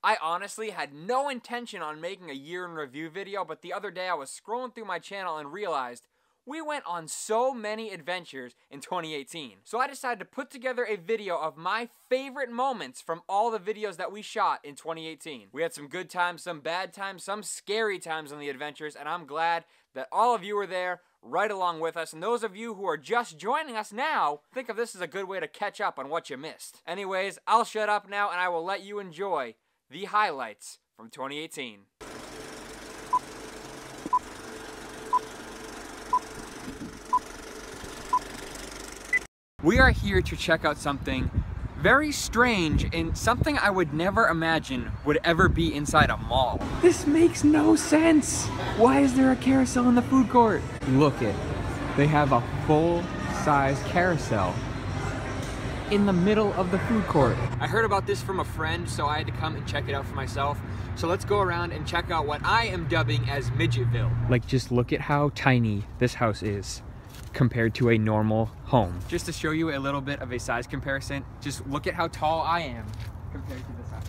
I honestly had no intention on making a year in review video, but the other day I was scrolling through my channel and realized we went on so many adventures in 2018. So I decided to put together a video of my favorite moments from all the videos that we shot in 2018. We had some good times, some bad times, some scary times on the adventures, and I'm glad that all of you were there right along with us. And those of you who are just joining us now, think of this as a good way to catch up on what you missed. Anyways, I'll shut up now and I will let you enjoy the highlights from 2018. We are here to check out something very strange and something I would never imagine would ever be inside a mall. This makes no sense. Why is there a carousel in the food court? Look it. They have a full-size carousel in the middle of the food court. I heard about this from a friend, so I had to come and check it out for myself. So let's go around and check out what I am dubbing as Midgetville. Like, just look at how tiny this house is compared to a normal home. Just to show you a little bit of a size comparison, just look at how tall I am compared to this house.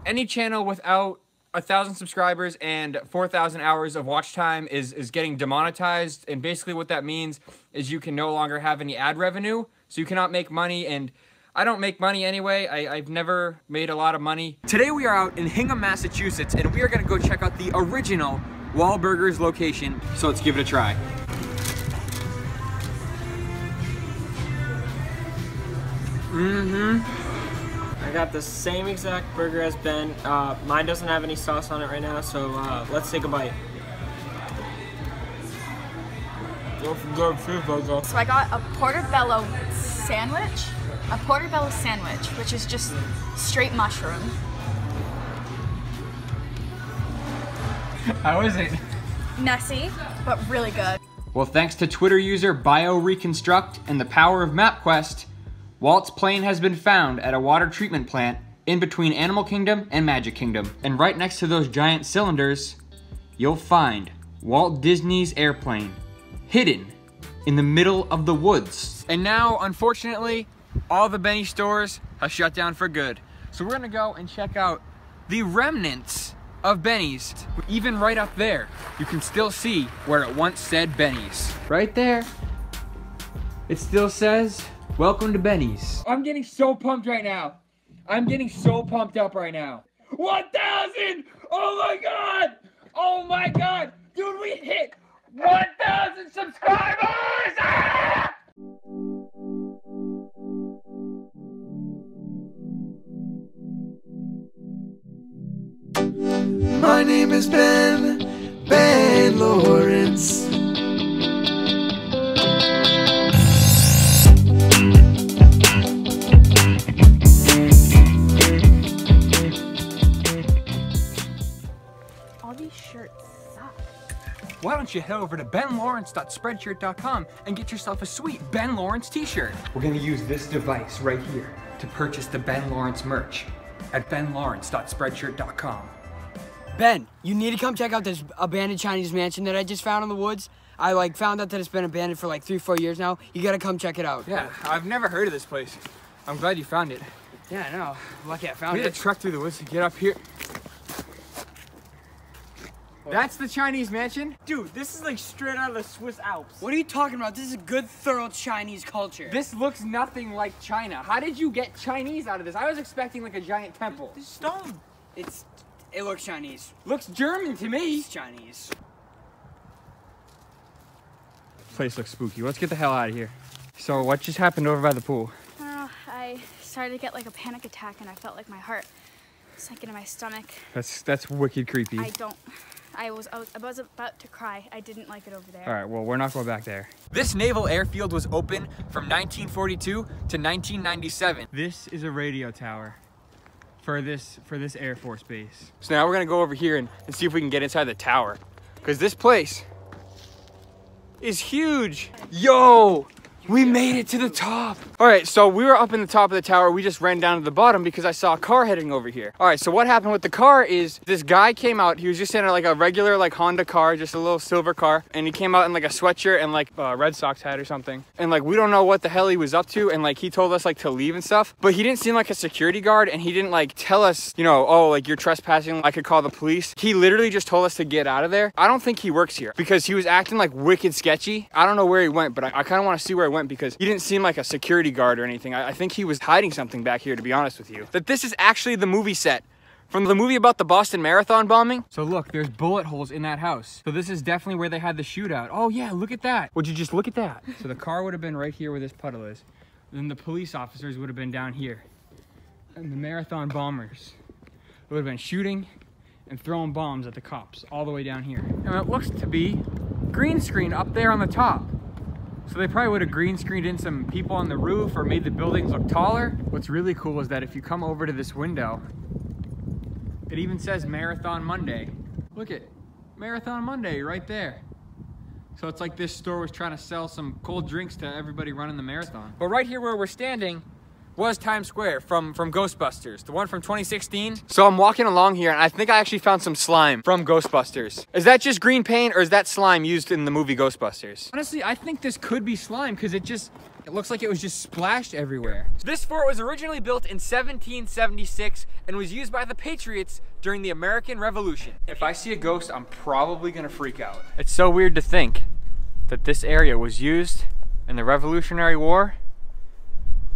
Any channel without 1,000 subscribers and 4,000 hours of watch time is getting demonetized, and basically what that means is you can no longer have any ad revenue, so you cannot make money, and I don't make money anyway. I've never made a lot of money. Today we are out in Hingham, Massachusetts, and we are gonna go check out the original Wahlburgers location, so let's give it a try. I got the same exact burger as Ben. Mine doesn't have any sauce on it right now, so let's take a bite. So I got a portobello sandwich, which is just straight mushroom. How is it? Messy, but really good. Well, thanks to Twitter user BioReconstruct and the power of MapQuest, Walt's plane has been found at a water treatment plant in between Animal Kingdom and Magic Kingdom. And right next to those giant cylinders, you'll find Walt Disney's airplane, hidden in the middle of the woods. And now, unfortunately, all the Benny stores have shut down for good. So we're gonna go and check out the remnants of Benny's. Even right up there, you can still see where it once said Benny's. Right there, it still says, "Welcome to Benny's." I'm getting so pumped right now. I'm getting so pumped up right now. 1,000! Oh my God! Oh my God! Dude, we hit 1,000 subscribers! Ah! My name is Ben Laurence. All these shirts suck. Why don't you head over to benlawrence.spreadshirt.com and get yourself a sweet Ben Lawrence t-shirt. We're gonna use this device right here to purchase the Ben Lawrence merch at benlawrence.spreadshirt.com. Ben, you need to come check out this abandoned Chinese mansion that I just found in the woods. I found out that it's been abandoned for like 3-4 years now. You gotta come check it out. Yeah, I've never heard of this place. I'm glad you found it. Yeah, I know. Lucky I found We it. had to trek through the woods to get up here. That's the Chinese mansion? Dude, this is like straight out of the Swiss Alps. What are you talking about? This is a good, thorough Chinese culture. This looks nothing like China. How did you get Chinese out of this? I was expecting like a giant temple. This stone. It looks Chinese. Looks German to me. It's Chinese. Place looks spooky. Let's get the hell out of here. So what just happened over by the pool? I started to get like a panic attack and I felt like my heart sank into my stomach. That's wicked creepy. I was about to cry. I didn't like it over there. All right, well, we're not going back there. This naval airfield was open from 1942 to 1997. This is a radio tower for this Air Force base. So now we're gonna go over here and see if we can get inside the tower, because this place is huge. Yo, We made it to the top. All right, so we were up in the top of the tower. We just ran down to the bottom because I saw a car heading over here. All right, so what happened with the car is this guy came out. He was just in like a regular like Honda car, just a little silver car. And he came out in like a sweatshirt and like a Red Sox hat or something. And like, we don't know what the hell he was up to. And like, he told us like to leave and stuff. But he didn't seem like a security guard. And he didn't like tell us, you know, oh, like you're trespassing. I could call the police. He literally just told us to get out of there. I don't think he works here because he was acting like wicked sketchy. I don't know where he went, but I kind of want to see where he went because he didn't seem like a security guard or anything. I think he was hiding something back here, to be honest with you. That this is actually the movie set from the movie about the Boston Marathon bombing. So look, there's bullet holes in that house. So this is definitely where they had the shootout. Oh yeah, look at that. Would you just look at that? So the car would have been right here where this puddle is. Then the police officers would have been down here. And the marathon bombers would have been shooting and throwing bombs at the cops all the way down here. And it looks to be green screen up there on the top. So they probably would have green screened in some people on the roof or made the buildings look taller. What's really cool is that if you come over to this window, it even says Marathon Monday. Look at Marathon Monday right there. So it's like this store was trying to sell some cold drinks to everybody running the marathon. But right here where we're standing was Times Square from Ghostbusters, the one from 2016. So I'm walking along here and I think I actually found some slime from Ghostbusters. Is that just green paint or is that slime used in the movie Ghostbusters? Honestly, I think this could be slime because it looks like it was just splashed everywhere. This fort was originally built in 1776 and was used by the Patriots during the American Revolution. If I see a ghost, I'm probably gonna freak out. It's so weird to think that this area was used in the Revolutionary War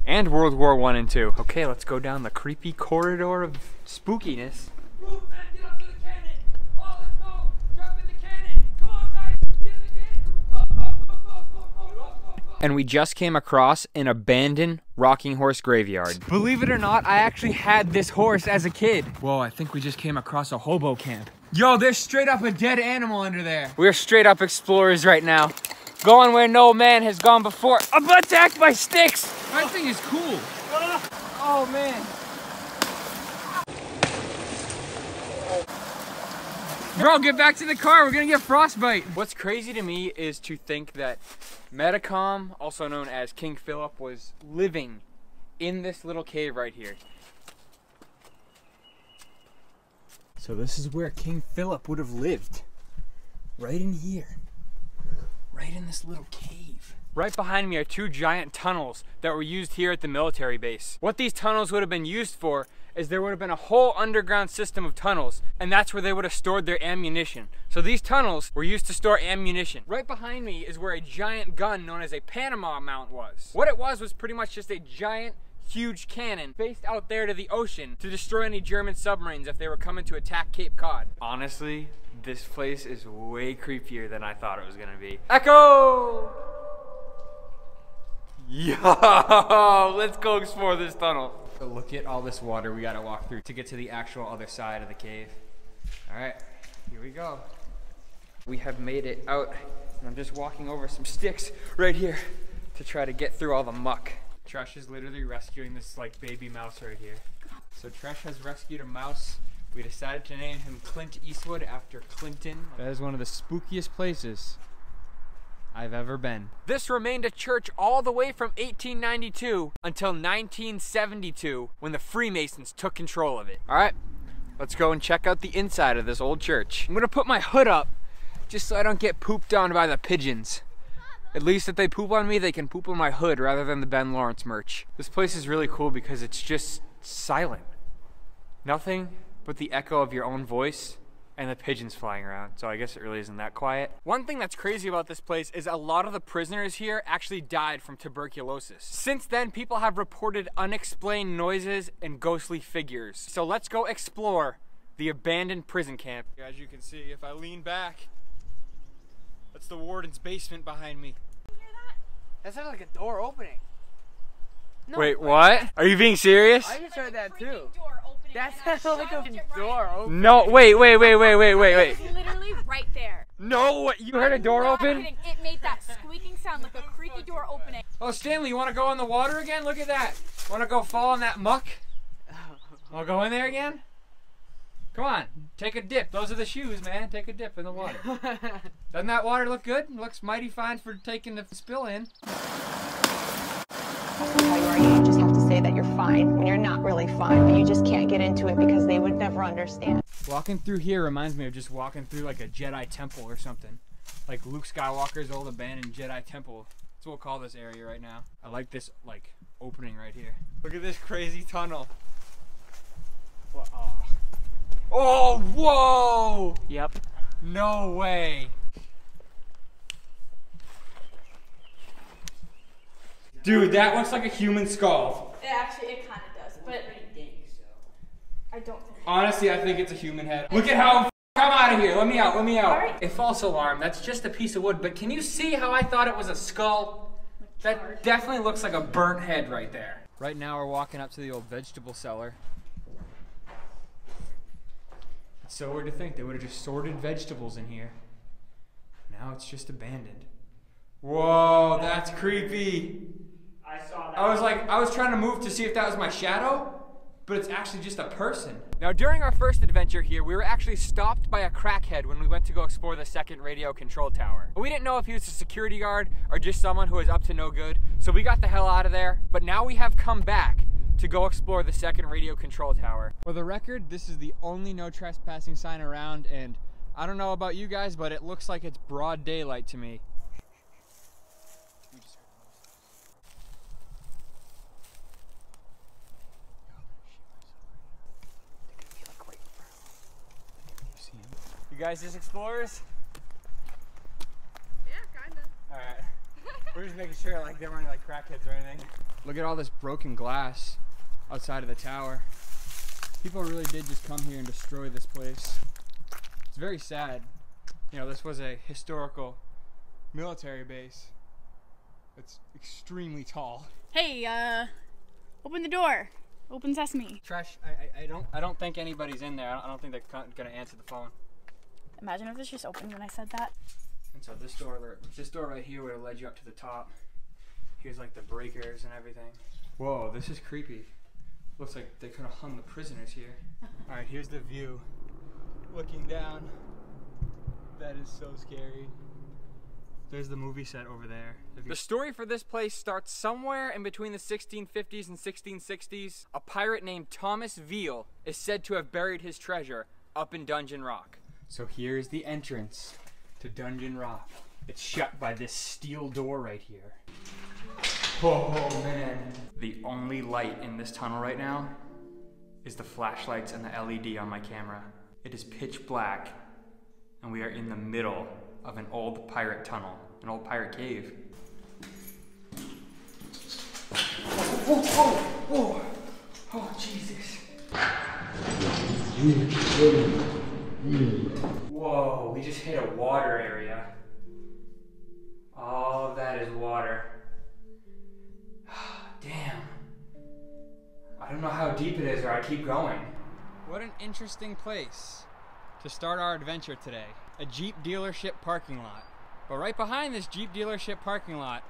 and World War I and II. Okay, let's go down the creepy corridor of spookiness. Move, man, get up to the cannon! Oh, let's go! Jump in the cannon! Come on, guys! Get in the cannon! Go. And we just came across an abandoned rocking horse graveyard. Believe it or not, I actually had this horse as a kid. Whoa, I think we just came across a hobo camp. Yo, there's straight up a dead animal under there. We're straight up explorers right now. Going where no man has gone before. I'm attacked by sticks! That thing is cool. Oh man. Bro, get back to the car. We're gonna get frostbite. What's crazy to me is to think that Metacom, also known as King Philip, was living in this little cave right here. So this is where King Philip would have lived. Right in here. Right in this little cave. Right behind me are two giant tunnels that were used here at the military base. What these tunnels would have been used for is there would have been a whole underground system of tunnels, and that's where they would have stored their ammunition. So these tunnels were used to store ammunition. Right behind me is where a giant gun known as a Panama mount was. What it was pretty much just a giant, huge cannon faced out there to the ocean to destroy any German submarines if they were coming to attack Cape Cod. Honestly, this place is way creepier than I thought it was gonna be. Echo! Yo, let's go explore this tunnel. So look at all this water we gotta walk through to get to the actual other side of the cave. All right, here we go. We have made it out, and I'm just walking over some sticks right here to try to get through all the muck. Tresh is literally rescuing this like baby mouse right here. So Tresh has rescued a mouse. We decided to name him Clint Eastwood after Clinton. That is one of the spookiest places I've ever been. This remained a church all the way from 1892 until 1972 when the Freemasons took control of it. All right, let's go and check out the inside of this old church. I'm gonna put my hood up just so I don't get pooped on by the pigeons. At least if they poop on me, they can poop on my hood rather than the Ben Laurence merch. This place is really cool because it's just silent. Nothing but the echo of your own voice and the pigeons flying around. So I guess it really isn't that quiet. One thing that's crazy about this place is a lot of the prisoners here actually died from tuberculosis. Since then, people have reported unexplained noises and ghostly figures. So let's go explore the abandoned prison camp. As you can see, if I lean back, that's the warden's basement behind me. You hear that? That sounds like a door opening. No, wait, what? Are you being serious? I just heard that too. That sounds like a door opening. No, wait. It's literally right there. No, you heard a door open? It made that squeaking sound like a creaky door opening. Oh, Stanley, you want to go in the water again? Look at that. Want to go fall in that muck? I'll go in there again? Come on, take a dip. Those are the shoes, man. Take a dip in the water. Doesn't that water look good? Looks mighty fine for taking the spill in. That's how you are. You just have to say that you're fine when you're not really fine, but you just can't get into it because they would never understand. Walking through here reminds me of just walking through like a Jedi temple or something. Like Luke Skywalker's old abandoned Jedi temple. That's what we'll call this area right now. I like this like opening right here. Look at this crazy tunnel. What? Oh, whoa! Yep. No way. Dude, that looks like a human skull. It kind of does, but I don't think. Honestly, I think it's a human head. Look at how. Come out of here. Let me out. Let me out. All right. A false alarm. That's just a piece of wood. But can you see how I thought it was a skull? That definitely looks like a burnt head right there. Right now, we're walking up to the old vegetable cellar. It's so weird to think they would have just sorted vegetables in here. Now it's just abandoned. Whoa, that's creepy. I saw that. I was trying to move to see if that was my shadow, but it's actually just a person. Now, during our first adventure here, we were actually stopped by a crackhead when we went to go explore the second radio control tower. We didn't know if he was a security guard or just someone who was up to no good, so we got the hell out of there. But now we have come back to go explore the second radio control tower. For the record, this is the only no trespassing sign around, and I don't know about you guys, but it looks like it's broad daylight to me. You guys just explorers? Yeah, kinda. Alright. We're just making sure like there weren't any like crackheads or anything. Look at all this broken glass outside of the tower. People really did just come here and destroy this place. It's very sad. You know, this was a historical military base. It's extremely tall. Hey, open the door. Open sesame. Trash, I don't think anybody's in there. I don't think they're gonna answer the phone. Imagine if it was just open when I said that. And so this door right here would have led you up to the top. Here's like the breakers and everything. Whoa, this is creepy. Looks like they could have hung the prisoners here. All right, here's the view. Looking down. That is so scary. There's the movie set over there. The story for this place starts somewhere in between the 1650s and 1660s. A pirate named Thomas Veal is said to have buried his treasure up in Dungeon Rock. So here's the entrance to Dungeon Rock. It's shut by this steel door right here. Oh man. The only light in this tunnel right now is the flashlights and the LED on my camera. It is pitch black, and we are in the middle of an old pirate tunnel, an old pirate cave. Whoa, oh Jesus. Whoa, we just hit a water area. All of that is water. Damn. I don't know how deep it is or I keep going. What an interesting place to start our adventure today. A Jeep dealership parking lot. But right behind this Jeep dealership parking lot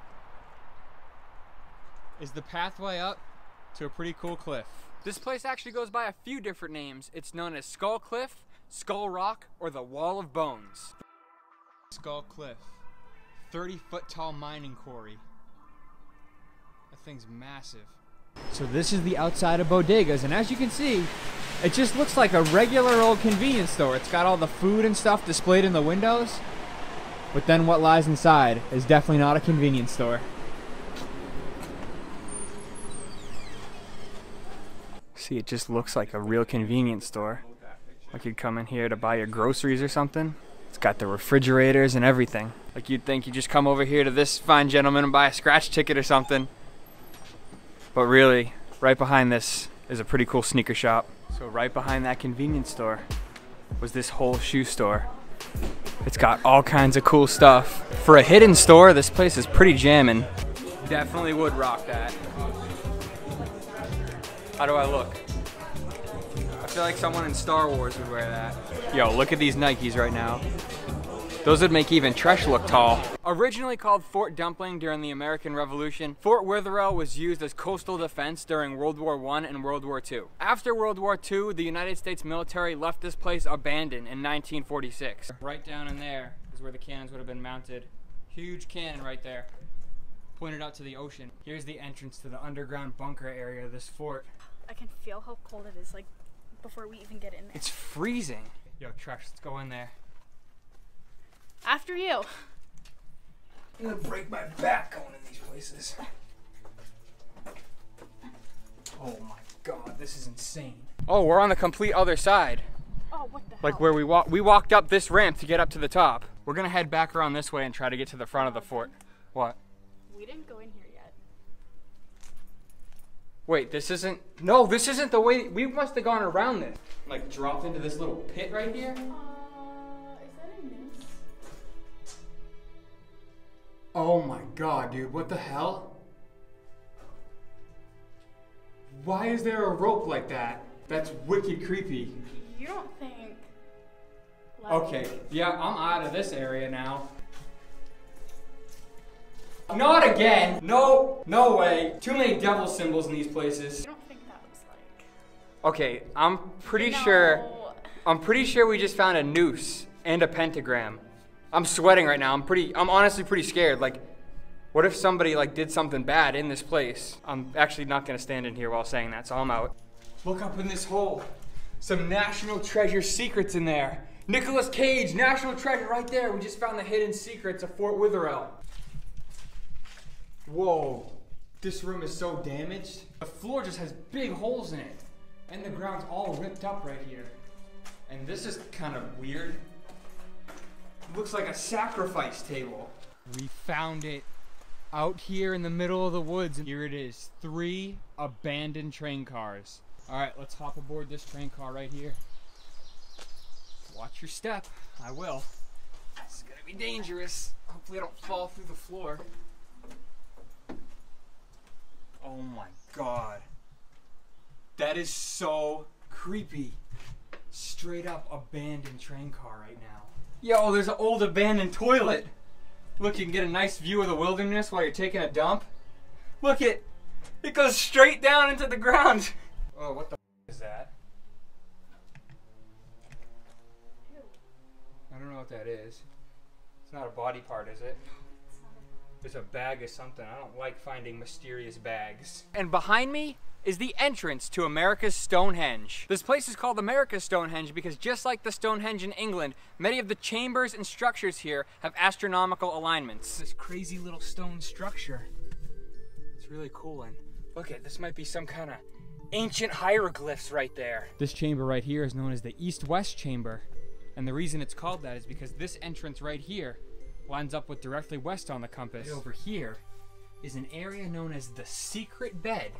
is the pathway up to a pretty cool cliff. This place actually goes by a few different names. It's known as Skull Cliff, Skull Rock, or the Wall of Bones. Skull Cliff, 30-foot tall mining quarry. That thing's massive. So this is the outside of Bodegas, and as you can see, it just looks like a regular old convenience store. It's got all the food and stuff displayed in the windows, but then what lies inside is definitely not a convenience store. See, it just looks like a real convenience store. Like you'd come in here to buy your groceries or something. It's got the refrigerators and everything. Like you'd think you just come over here to this fine gentleman and buy a scratch ticket or something. But really, right behind this is a pretty cool sneaker shop. So right behind that convenience store was this whole shoe store. It's got all kinds of cool stuff. For a hidden store, this place is pretty jammin'. Definitely would rock that. How do I look? I feel like someone in Star Wars would wear that. Yo, look at these Nikes right now. Those would make even Tresh look tall. Originally called Fort Dumpling during the American Revolution, Fort Witherell was used as coastal defense during World War I and World War II. After World War II, the United States military left this place abandoned in 1946. Right down in there is where the cannons would have been mounted. Huge cannon right there. pointed out to the ocean. Here's the entrance to the underground bunker area of this fort. I can feel how cold it is, like, before we even get in there. It's freezing. Yo, Tresh, let's go in there. After you. I'm gonna break my back going in these places. Oh my god, this is insane. Oh, we're on the complete other side. Oh, what the hell? Like where we walked up this ramp to get up to the top. We're gonna head back around this way and try to get to the front of the fort. What? We didn't go in here yet. Wait, this isn't the way, we must have gone around this. Like dropped into this little pit right here? Is that a noose? Oh my god, dude, what the hell? Why is there a rope like that? That's wicked creepy. You don't think... Okay, yeah, I'm out of this area now. Not again! No way. Too many devil symbols in these places. You don't think that looks like... Okay, I'm pretty No. sure we just found a noose and a pentagram. I'm sweating right now. I'm honestly pretty scared. Like, what if somebody like did something bad in this place? I'm actually not gonna stand in here while saying that, so I'm out. Look up in this hole. Some National Treasure secrets in there. Nicolas Cage, National Treasure right there. We just found the hidden secrets of Fort Witherell. Whoa, this room is so damaged. The floor just has big holes in it. And the ground's all ripped up right here. And this is kind of weird. It looks like a sacrifice table. We found it out here in the middle of the woods. Here it is, 3 abandoned train cars. All right, let's hop aboard this train car right here. Watch your step. I will. It's gonna be dangerous. Hopefully I don't fall through the floor. Oh my god. That is so creepy. Straight up abandoned train car right now. Yo, there's an old abandoned toilet. Look, you can get a nice view of the wilderness while you're taking a dump. Look it goes straight down into the ground. Oh, what the is that? I don't know what that is. It's not a body part, is it? There's a bag of something. I don't like finding mysterious bags. And behind me is the entrance to America's Stonehenge. This place is called America's Stonehenge because just like the Stonehenge in England, many of the chambers and structures here have astronomical alignments. This crazy little stone structure. It's really cool, and look at this, might be some kind of ancient hieroglyphs right there. This chamber right here is known as the East-West Chamber. And the reason it's called that is because this entrance right here lines up with directly west on the compass. Right over here is an area known as the secret bed.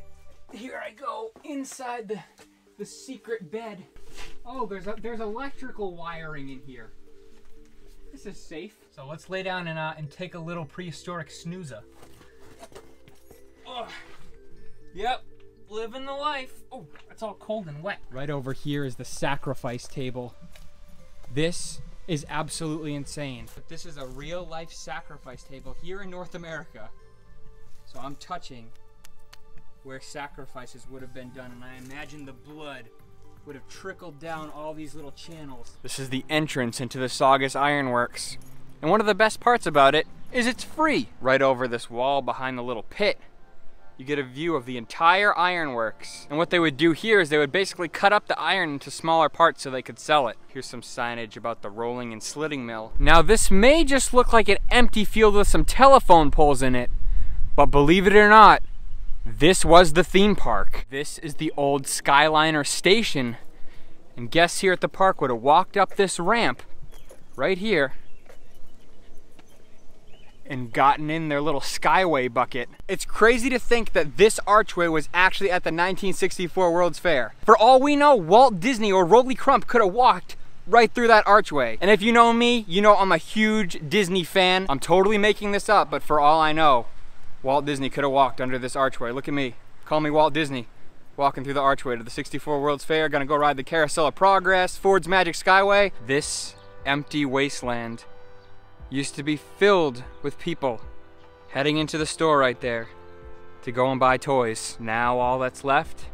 Here I go inside the secret bed. Oh, there's electrical wiring in here. This is safe. So let's lay down and take a little prehistoric snoozer. Oh, yep, living the life. Oh, it's all cold and wet. Right over here is the sacrifice table. This is absolutely insane. But this is a real life sacrifice table here in North America. So I'm touching where sacrifices would have been done, and I imagine the blood would have trickled down all these little channels. This is the entrance into the Saugus Ironworks. And one of the best parts about it is it's free. Right over this wall behind the little pit, you get a view of the entire ironworks. And what they would do here is they would basically cut up the iron into smaller parts so they could sell it. Here's some signage about the rolling and slitting mill. Now this may just look like an empty field with some telephone poles in it, but believe it or not, this was the theme park. This is the old Skyliner station. And guests here at the park would have walked up this ramp right here and gotten in their little Skyway bucket. It's crazy to think that this archway was actually at the 1964 World's Fair. For all we know, Walt Disney or Rolly Crump could have walked right through that archway. And if you know me, you know I'm a huge Disney fan. I'm totally making this up, but for all I know, Walt Disney could have walked under this archway. Look at me, call me Walt Disney. Walking through the archway to the 64 World's Fair, gonna go ride the Carousel of Progress, Ford's Magic Skyway. This empty wasteland used to be filled with people heading into the store right there to go and buy toys. Now all that's left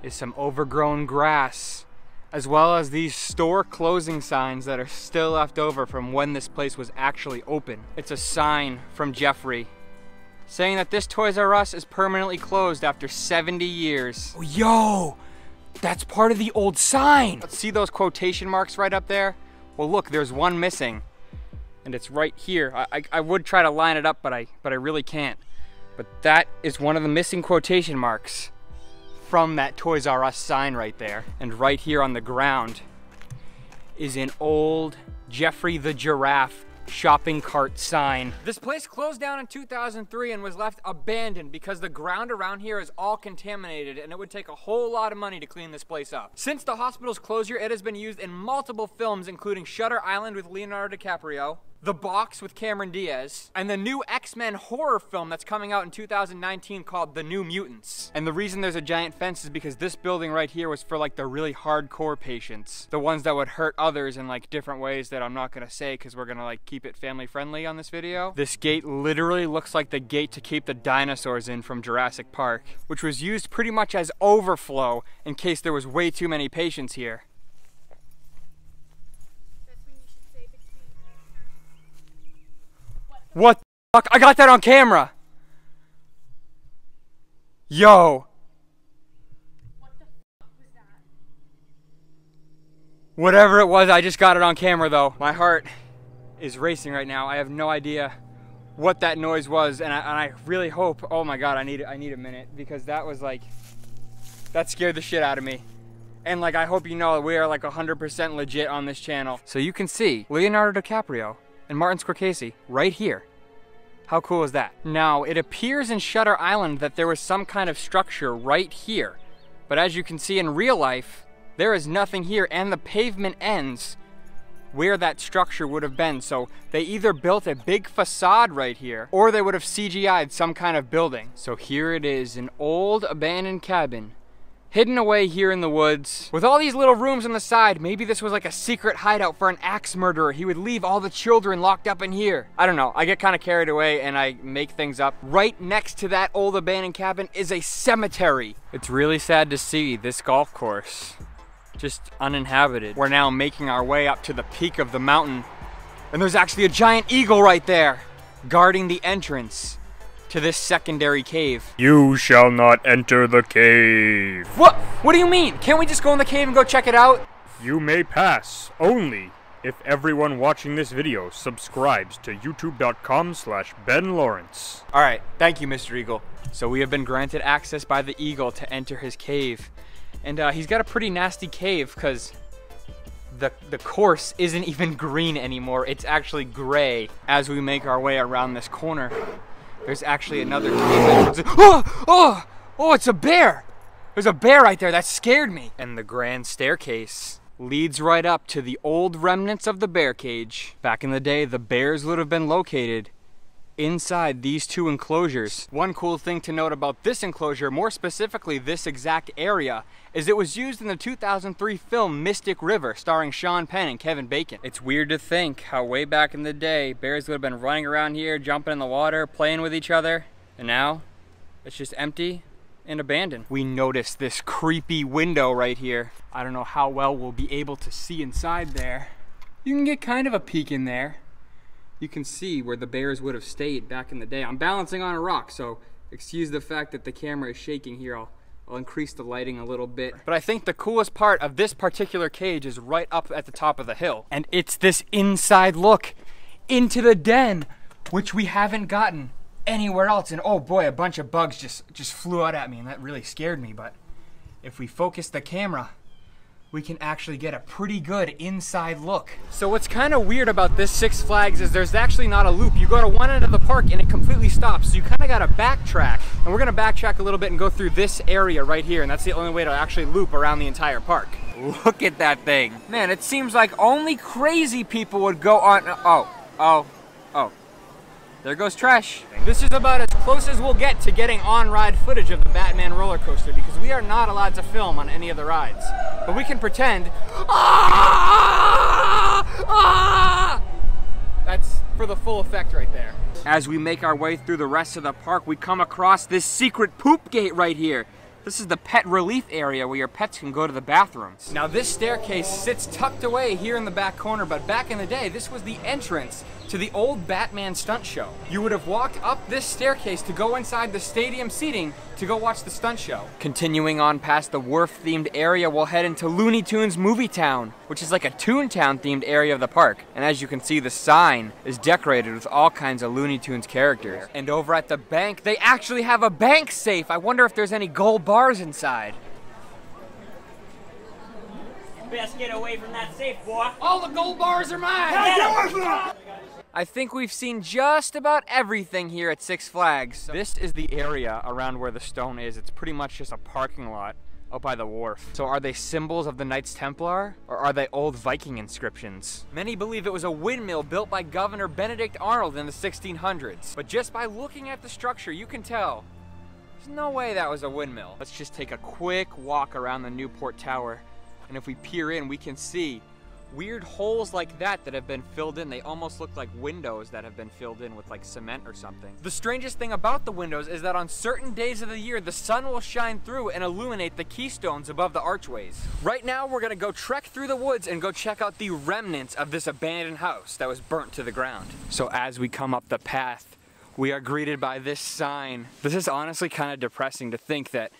is some overgrown grass, as well as these store closing signs that are still left over from when this place was actually open. It's a sign from Jeffrey saying that this Toys R Us is permanently closed after 70 years. Oh, yo, that's part of the old sign. Let's see those quotation marks right up there? Well, look, there's one missing, and it's right here. I would try to line it up, but I really can't. But that is one of the missing quotation marks from that Toys R Us sign right there. And right here on the ground is an old Jeffrey the Giraffe shopping cart sign. This place closed down in 2003 and was left abandoned because the ground around here is all contaminated and it would take a whole lot of money to clean this place up. Since the hospital's closure, it has been used in multiple films, including Shutter Island with Leonardo DiCaprio, The Box with Cameron Diaz, and the new X-Men horror film that's coming out in 2019 called The New Mutants. And the reason there's a giant fence is because this building right here was for like the really hardcore patients, the ones that would hurt others in like different ways that I'm not gonna say because we're gonna like keep it family friendly on this video. This gate literally looks like the gate to keep the dinosaurs in from Jurassic Park, which was used pretty much as overflow in case there was way too many patients here. What the fuck? I got that on camera! Yo! What the fuck was that? Whatever it was, I just got it on camera though. My heart is racing right now. I have no idea what that noise was, and I really hope, oh my god, I need a minute, because that was like, that scared the shit out of me. And like, I hope you know we are like 100% legit on this channel. So you can see Leonardo DiCaprio and Martin Scorsese right here. How cool is that? Now, it appears in Shutter Island that there was some kind of structure right here. But as you can see in real life, there is nothing here, and the pavement ends where that structure would have been. So they either built a big facade right here, or they would have CGI'd some kind of building. So here it is, an old abandoned cabin, hidden away here in the woods, with all these little rooms on the side. Maybe this was like a secret hideout for an axe murderer. He would leave all the children locked up in here. I don't know, I get kind of carried away and I make things up. Right next to that old abandoned cabin is a cemetery. It's really sad to see this golf course just uninhabited. We're now making our way up to the peak of the mountain, and there's actually a giant eagle right there, guarding the entrance to this secondary cave. You shall not enter the cave. What? What do you mean? Can't we just go in the cave and go check it out? You may pass, only if everyone watching this video subscribes to youtube.com/Ben Laurence. All right, thank you, Mr. Eagle. So we have been granted access by the eagle to enter his cave. And he's got a pretty nasty cave because the course isn't even green anymore. It's actually gray. As we make our way around this corner, there's actually another cave entrance. Oh, it's a bear! There's a bear right there, that scared me. And the grand staircase leads right up to the old remnants of the bear cage. Back in the day, the bears would have been located inside these two enclosures. One cool thing to note about this enclosure, more specifically this exact area, is it was used in the 2003 film Mystic River, starring Sean Penn and Kevin Bacon. It's weird to think how way back in the day, bears would have been running around here, jumping in the water, playing with each other, and now it's just empty and abandoned. We noticed this creepy window right here. I don't know how well we'll be able to see inside there. You can get kind of a peek in there. You can see where the bears would have stayed back in the day. I'm balancing on a rock, so excuse the fact that the camera is shaking here. I'll increase the lighting a little bit. But I think the coolest part of this particular cage is right up at the top of the hill. And it's this inside look into the den, which we haven't gotten anywhere else. And oh boy, a bunch of bugs just flew out at me, and that really scared me. But if we focus the camera, we can actually get a pretty good inside look. So what's kind of weird about this Six Flags is there's actually not a loop. You go to one end of the park and it completely stops. So you kind of got to backtrack. And we're gonna backtrack a little bit and go through this area right here. And that's the only way to actually loop around the entire park. Look at that thing. Man, it seems like only crazy people would go on. Oh. There goes Trash. This is about as close as we'll get to getting on-ride footage of the Batman roller coaster, because we are not allowed to film on any of the rides. But we can pretend. That's for the full effect right there. As we make our way through the rest of the park, we come across this secret poop gate right here. This is the pet relief area where your pets can go to the bathrooms. Now this staircase sits tucked away here in the back corner, but back in the day, this was the entrance to the old Batman stunt show. You would have walked up this staircase to go inside the stadium seating to go watch the stunt show. Continuing on past the wharf-themed area, we'll head into Looney Tunes Movie Town, which is like a Toontown-themed area of the park. And as you can see, the sign is decorated with all kinds of Looney Tunes characters. And over at the bank, they actually have a bank safe. I wonder if there's any gold bars inside. Best get away from that safe, boy. All the gold bars are mine! I think we've seen just about everything here at Six Flags. This is the area around where the stone is. It's pretty much just a parking lot out by the wharf. So are they symbols of the Knights Templar, or are they old Viking inscriptions? Many believe it was a windmill built by Governor Benedict Arnold in the 1600s. But just by looking at the structure, you can tell there's no way that was a windmill. Let's just take a quick walk around the Newport Tower. And if we peer in, we can see weird holes like that have been filled in. They almost look like windows that have been filled in with like cement or something. The strangest thing about the windows is that on certain days of the year, the sun will shine through and illuminate the keystones above the archways. Right now, we're gonna go trek through the woods and go check out the remnants of this abandoned house that was burnt to the ground. So as we come up the path, we are greeted by this sign. This is honestly kind of depressing to think that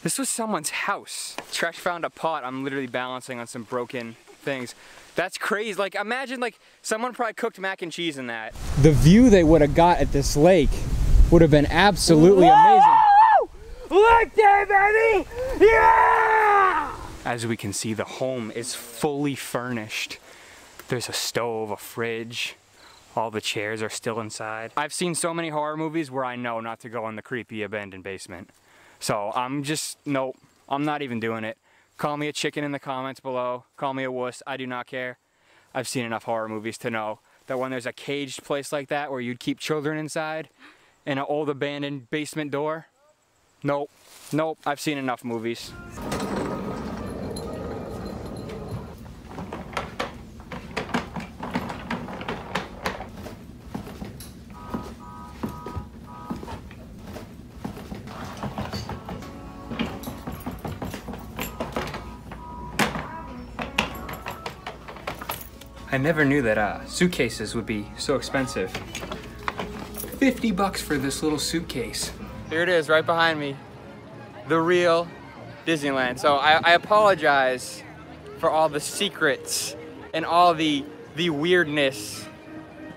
this was someone's house. Tresh found a pot. I'm literally balancing on some broken things. That's crazy. Like, imagine like someone probably cooked mac and cheese in that. The view they would have got at this lake would have been absolutely amazing. Look there, baby! Yeah! As we can see, the home is fully furnished. There's a stove, a fridge. All the chairs are still inside. I've seen so many horror movies where I know not to go in the creepy abandoned basement. So nope, I'm not even doing it. Call me a chicken in the comments below. Call me a wuss, I do not care. I've seen enough horror movies to know that when there's a caged place like that where you'd keep children inside in an old abandoned basement door, nope, I've seen enough movies. I never knew that suitcases would be so expensive. 50 bucks for this little suitcase. Here it is, right behind me. The real Disneyland. So I apologize for all the secrets and all the weirdness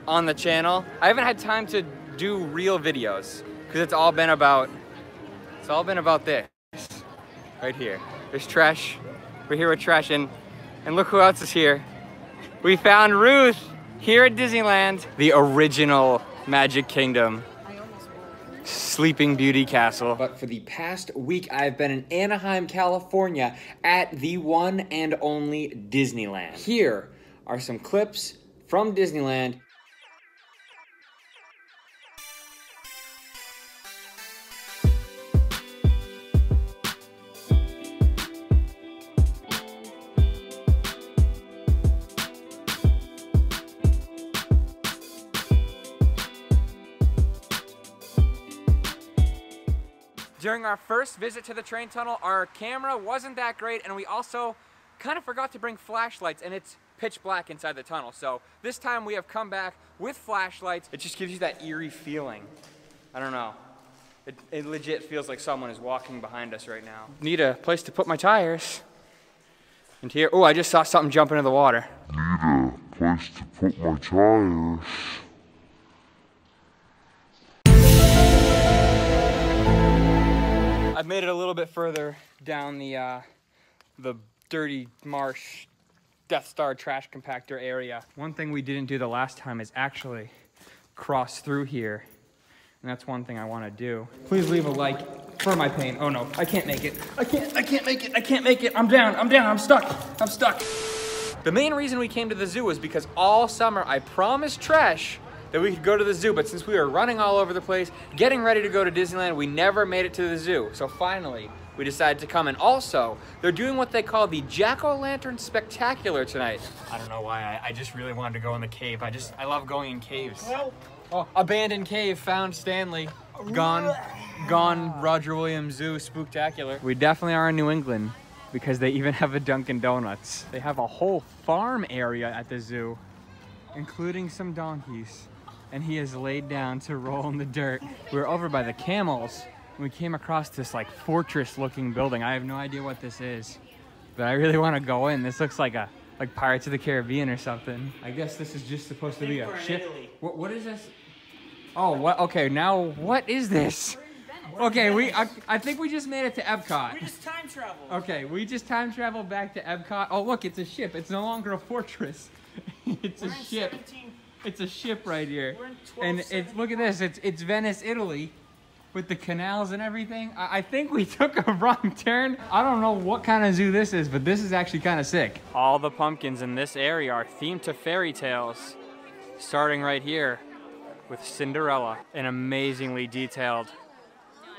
on the channel. I haven't had time to do real videos because it's all been about this. Right here. There's Tresh. We're here with Tresh and look who else is here. We found Ruth here at Disneyland, the original Magic Kingdom, Sleeping Beauty Castle. But for the past week, I've been in Anaheim, California at the one and only Disneyland. Here are some clips from Disneyland. During our first visit to the train tunnel, our camera wasn't that great, and we also kind of forgot to bring flashlights, and it's pitch black inside the tunnel. So this time we have come back with flashlights. It just gives you that eerie feeling. I don't know. It legit feels like someone is walking behind us right now. Need a place to put my tires. And here, oh, I just saw something jump into the water. Need a place to put my tires. I've made it a little bit further down the dirty marsh Death Star trash compactor area. One thing we didn't do the last time is actually cross through here. And that's one thing I want to do. Please leave a like for my pain. Oh no, I can't make it. I can't make it. I'm down, I'm stuck. The main reason we came to the zoo was because all summer I promised Tresh that we could go to the zoo, but since we were running all over the place, getting ready to go to Disneyland, we never made it to the zoo. So finally, we decided to come, and also, they're doing what they call the Jack-O-Lantern Spectacular tonight. I don't know why, I just really wanted to go in the cave. I love going in caves. Oh, abandoned cave, found Stanley. Gone Roger Williams Zoo Spooktacular. We definitely are in New England, because they even have a Dunkin' Donuts. They have a whole farm area at the zoo. including some donkeys. And he is laid down to roll in the dirt. We were over by the camels, and we came across this like fortress-looking building. I have no idea what this is, but I really want to go in. This looks like Pirates of the Caribbean or something. I guess this is just supposed to be a ship. What is this? Oh, what? Okay, now what is this? Okay, I think we just made it to Epcot. We just time traveled. Okay, we just time traveled back to Epcot. Oh, look, it's a ship. It's no longer a fortress. It's a ship. It's a ship right here. And it's, look at this. It's Venice, Italy, with the canals and everything. I think we took a wrong turn. I don't know what kind of zoo this is, but this is actually kind of sick. All the pumpkins in this area are themed to fairy tales, starting right here with Cinderella, an amazingly detailed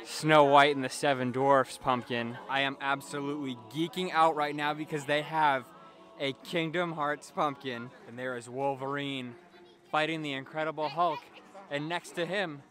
Snow White and the Seven Dwarfs pumpkin. I am absolutely geeking out right now because they have a Kingdom Hearts pumpkin, and there is Wolverine fighting the Incredible Hulk, and next to him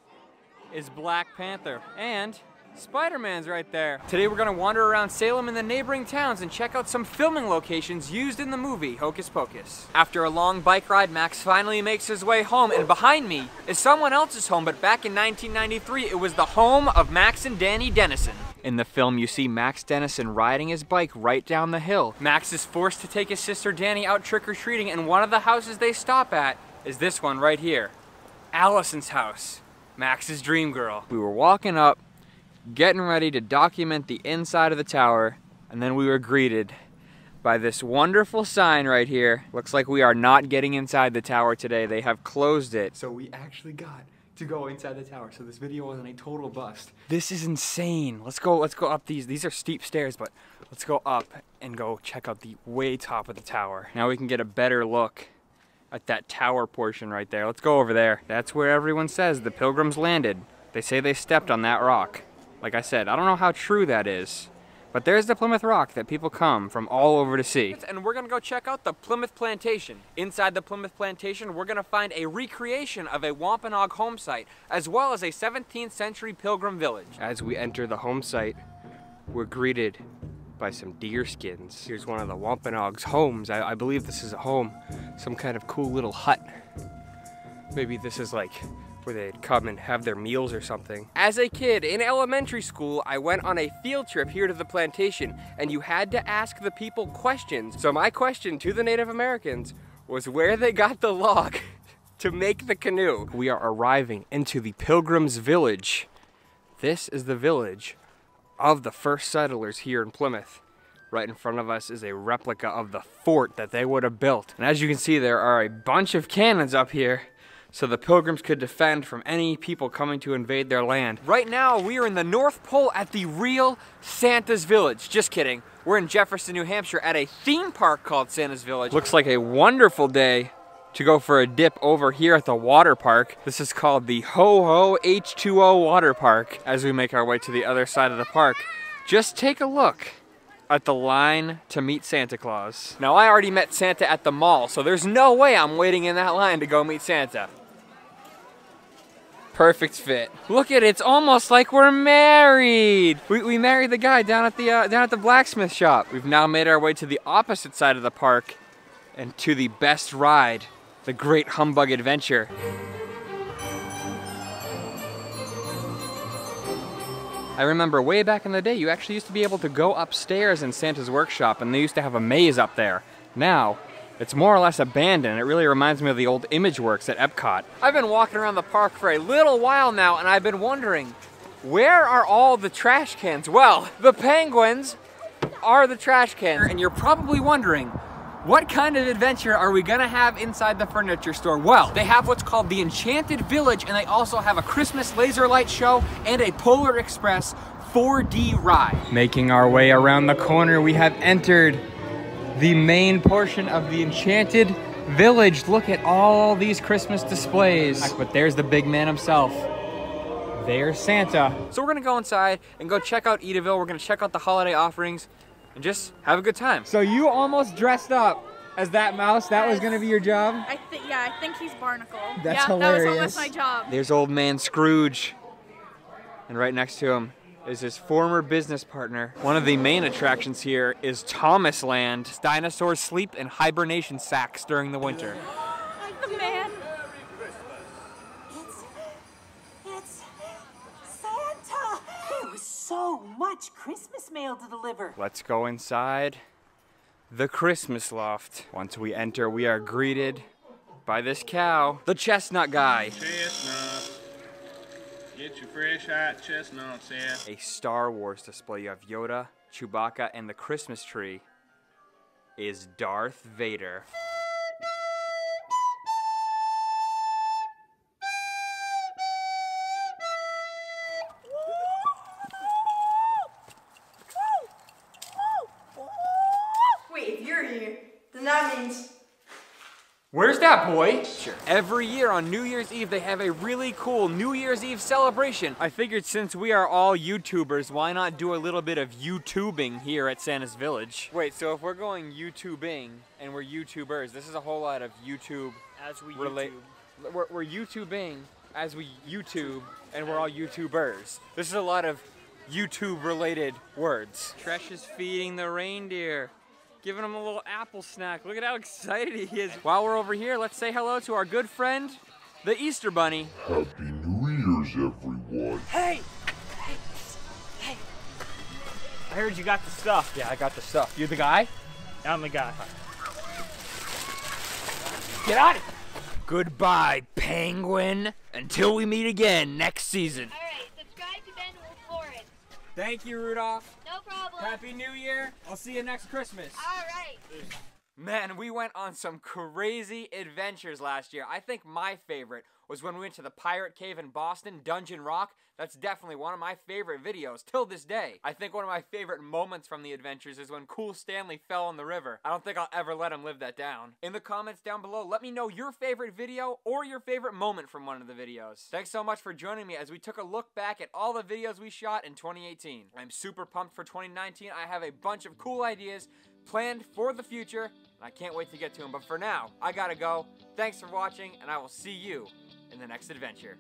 is Black Panther, and Spider-Man's right there. Today we're gonna wander around Salem and the neighboring towns and check out some filming locations used in the movie Hocus Pocus. After a long bike ride, Max finally makes his way home, and behind me is someone else's home, but back in 1993 it was the home of Max and Danny Dennison. In the film, you see Max Dennison riding his bike right down the hill. Max is forced to take his sister Danny out trick-or-treating, and one of the houses they stop at is this one right here. Allison's house, Max's dream girl. We were walking up, getting ready to document the inside of the tower, and then we were greeted by this wonderful sign right here. Looks like we are not getting inside the tower today. They have closed it. So we actually got to go inside the tower, so this video wasn't a total bust. This is insane. Let's go up these are steep stairs, but let's go up and go check out the way top of the tower. Now we can get a better look at that tower portion right there. Let's go over there. That's where everyone says the pilgrims landed. They say they stepped on that rock. Like I said, I don't know how true that is, but there's the Plymouth Rock that people come from all over to see. And we're gonna go check out the Plymouth Plantation. Inside the Plymouth Plantation, we're gonna find a recreation of a Wampanoag home site, as well as a 17th century pilgrim village. As we enter the home site, we're greeted by some deer skins. Here's one of the Wampanoag's homes. I believe this is a home, some kind of cool little hut. Maybe this is like where they'd come and have their meals or something. As a kid in elementary school, I went on a field trip here to the plantation, and you had to ask the people questions. So my question to the Native Americans was where they got the log to make the canoe. We are arriving into the Pilgrims Village. This is the village of the first settlers here in Plymouth. Right in front of us is a replica of the fort that they would have built. And as you can see, there are a bunch of cannons up here, so the pilgrims could defend from any people coming to invade their land. Right now, we are in the North Pole at the real Santa's Village. Just kidding. We're in Jefferson, New Hampshire at a theme park called Santa's Village. Looks like a wonderful day to go for a dip over here at the water park. This is called the Ho Ho H2O Water Park. As we make our way to the other side of the park, just take a look at the line to meet Santa Claus. Now, I already met Santa at the mall, so there's no way I'm waiting in that line to go meet Santa. Perfect fit. Look at it, it's almost like we're married. We married the guy down at the blacksmith shop. We've now made our way to the opposite side of the park and to the best ride, the Great Humbug Adventure. I remember way back in the day, you actually used to be able to go upstairs in Santa's workshop, and they used to have a maze up there. Now, it's more or less abandoned. It really reminds me of the old Imageworks at Epcot. I've been walking around the park for a little while now, and I've been wondering, where are all the trash cans? Well, the penguins are the trash cans. And you're probably wondering, what kind of adventure are we gonna have inside the furniture store? Well, they have what's called the Enchanted Village, and they also have a Christmas laser light show and a Polar Express 4D ride. Making our way around the corner, we have entered the main portion of the Enchanted Village. Look at all these Christmas displays. But there's the big man himself. There's Santa. So we're gonna go inside and go check out Edaville. We're gonna check out the holiday offerings and just have a good time. So you almost dressed up as that mouse. That was gonna be your job? Yeah, I think he's Barnacle. That's hilarious. That was almost my job. There's old man Scrooge. And right next to him is his former business partner. One of the main attractions here is Thomas Land. Dinosaurs sleep in hibernation sacks during the winter. The mail to deliver. Let's go inside the Christmas loft. Once we enter, we are greeted by this cow, the chestnut guy. Chestnuts. Get your fresh hot chestnuts in. A Star Wars display. You have Yoda, Chewbacca, and the Christmas tree is Darth Vader. Wait, if you're here, then that means... Where's that boy? Sure. Every year on New Year's Eve, they have a really cool New Year's Eve celebration. I figured since we are all YouTubers, why not do a little bit of YouTubing here at Santa's Village? Wait, so if we're going YouTubing and we're YouTubers, this is a whole lot of YouTube As we YouTube. We're YouTubing as we YouTube, and we're all YouTubers. This is a lot of YouTube-related words. Tresh is feeding the reindeer. Giving him a little apple snack. Look at how excited he is. While we're over here, let's say hello to our good friend, the Easter Bunny. Happy New Year's, everyone. Hey! Hey! I heard you got the stuff. Yeah, I got the stuff. You the guy? I'm the guy. Get out of here! Goodbye, penguin. Until we meet again next season. Alright, subscribe to Ben Lawrence. Thank you, Rudolph. No problem. Happy New Year. I'll see you next Christmas. Alright. Man, we went on some crazy adventures last year. I think my favorite was when we went to the Pirate Cave in Boston, Dungeon Rock. That's definitely one of my favorite videos till this day. I think one of my favorite moments from the adventures is when CoolStanley fell in the river. I don't think I'll ever let him live that down. In the comments down below, let me know your favorite video or your favorite moment from one of the videos. Thanks so much for joining me as we took a look back at all the videos we shot in 2018. I'm super pumped for 2019. I have a bunch of cool ideas planned for the future, and I can't wait to get to them. But for now, I gotta go. Thanks for watching, and I will see you in the next adventure.